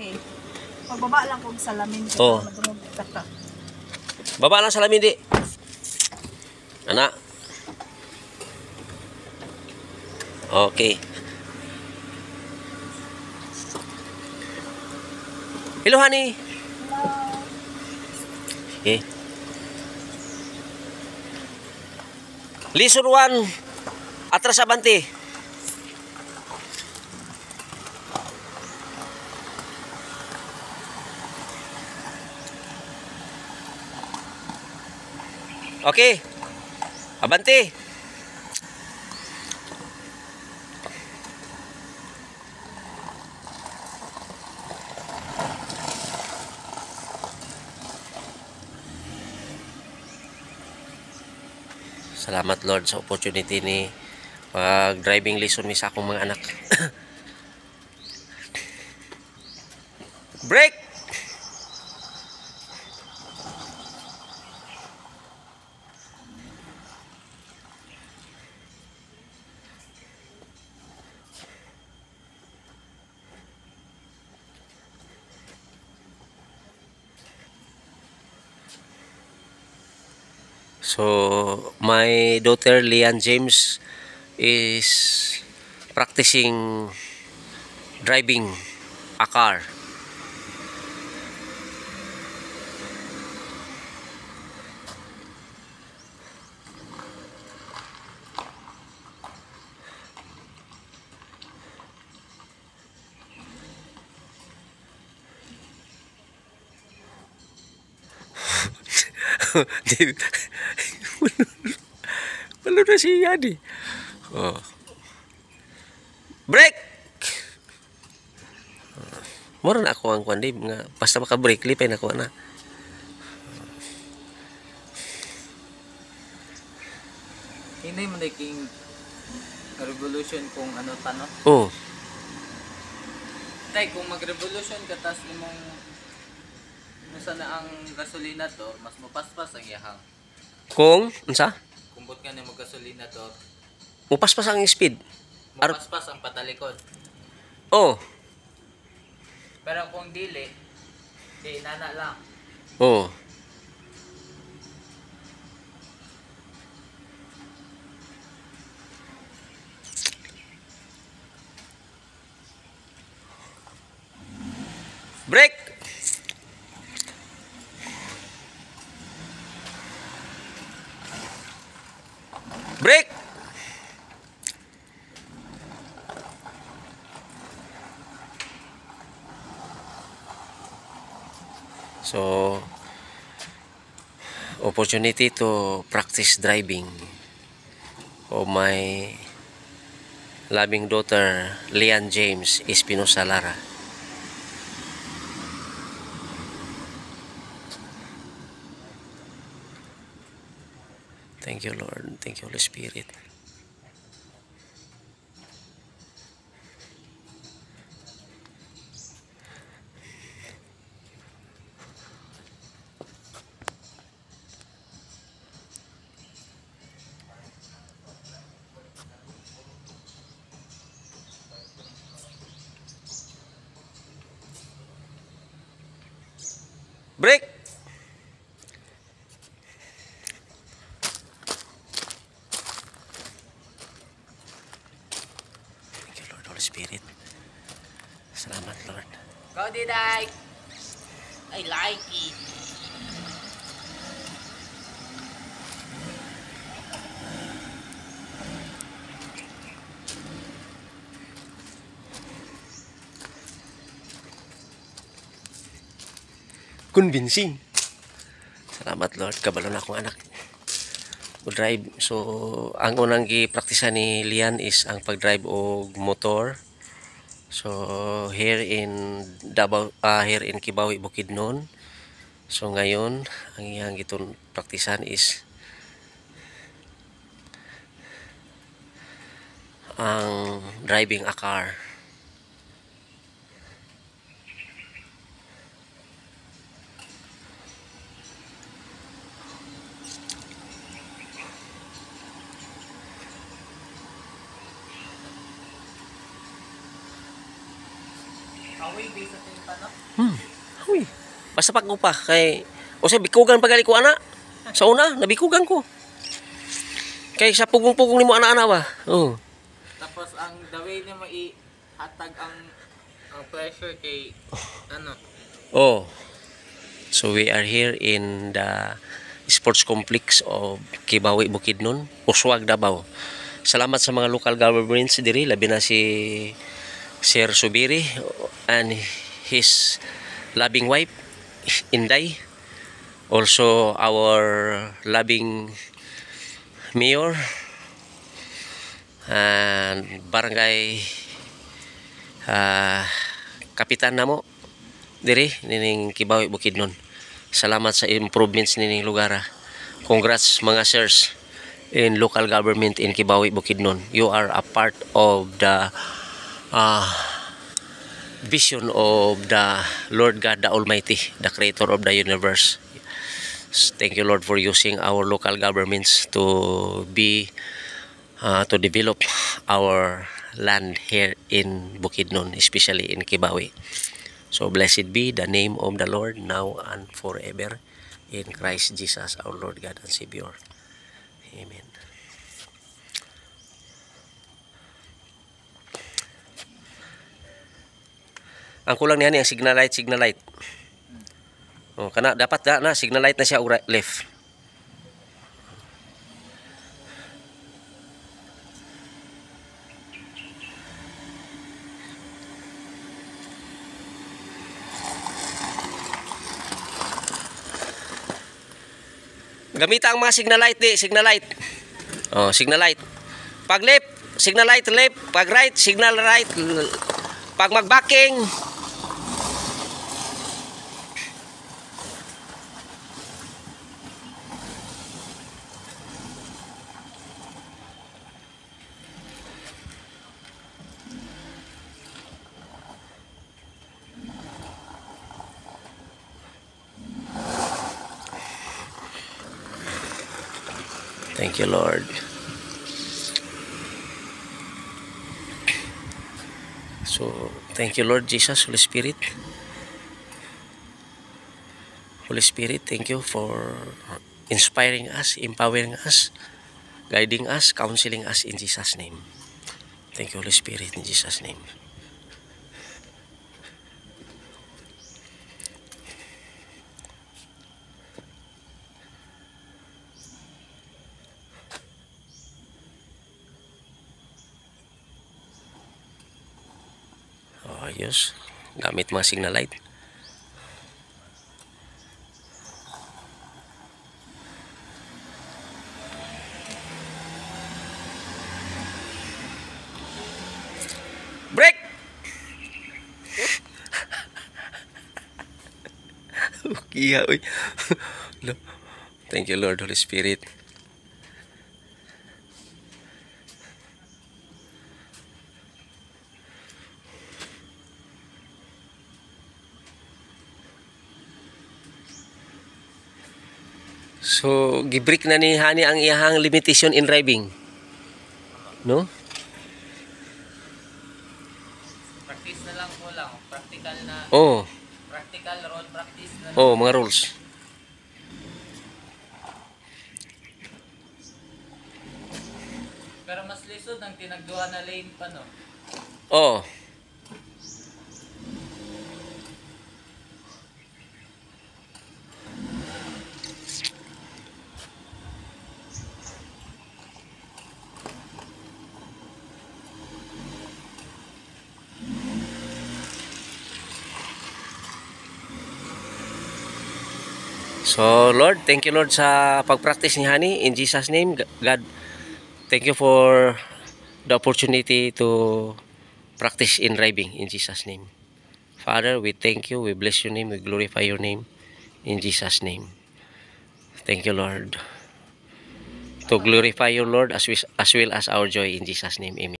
Okay. Pagbaba lang kung salamin. Oh. Baba lang salamin, di. Anak. Okay. Hello, honey. Hello. Okay. Lesson 1. Atras abante. Okay. Abante. Salamat Lord sa opportunity ni pag-driving lesson mi sa akong mga anak. Break! So, my daughter Lian James is practicing driving a car. Wala na siya di. Oh. Break! Mura na ako ang kundi nga basta maka-break lipay na ko na. Hindi mo naging revolution kung ano tanong. Oh. Tay, kung mag-revolution ka tas imong nasa na ang gasolina to, mas mapaspas ang yahang. Kung unsa? Kumbot nga ni mo gasolina to, Mupaspas ang speed. mapaspas ang patalikod. Oh. Pero kung dili, di nana lang. Oh. Break! Break! So, opportunity to practice driving of my loving daughter Lian James Espinosa Lara. Thank you, Lord. Thank you, Holy Spirit. Break! Thank you, Lord, Holy Spirit. Salamat, Lord. Go Diday! I like it. Convincing. Salamat, Lord. Kabalo na akong anak. Drive. So, ang unang gi-praktisan ni Lian is ang pag-drive og motor. So, here in here in Kibawi, Bukidnon. So, ngayon, ang iyang gitong praktisan is ang driving a car. Away base sa no? Uy. Basta pag upa kay o sa bikugan pagali ko ana. Sa una nabikugan ko. Kay sa pugong-pugong nimo ana-ana ba. Oh. Tapos ang the way niya mo ihatag ang pressure kay ano. Oh. So we are here in the sports complex of Kibawi Bukidnon, Uswag, Davao. Salamat sa mga local governments diri, labi na si Sir Subiri and his loving wife Inday. Also our loving mayor and barangay kapitan namo diri nining Kibawi Bukidnon. Salamat sa improvements nining lugar. Congrats mga sirs in local government in Kibawi Bukidnon. You are a part of the vision of the Lord God the Almighty, the creator of the universe. Thank you Lord for using our local governments to develop our land here in Bukidnon, especially in Kibawi. So blessed be the name of the Lord now and forever in Christ Jesus our Lord God and Savior. Amen. Ang kulang niyan ang signal light. Oh, kana dapat na signal light na siya ura left. Gamita ang mga signal light signal light. Oh, signal light. Pag left, signal light left. Pag right, signal right. Pag magbacking, thank you Lord. So, thank you Lord Jesus, Holy Spirit. Holy Spirit, thank you for inspiring us, empowering us, guiding us, counseling us in Jesus' name. Thank you Holy Spirit in Jesus' name. Ayos, gamit mga signal light. Break! Okay, uy. Thank you Lord, Holy Spirit. So, gibreak na ni Hani ang iyahang limitation in driving. No? Practice na lang po lang. Practical na. Oh, Practical road practice na lang. oh, mga rules. Pero mas lisod ang tinagduhan na lane pa, no? Oh. So Lord, thank you Lord sa pag-practice ni Hani in Jesus name. God, thank you for the opportunity to practice in driving in Jesus name. Father, we thank you, we bless your name, we glorify your name in Jesus name. Thank you Lord. To glorify your Lord as well as our joy in Jesus name. Amen.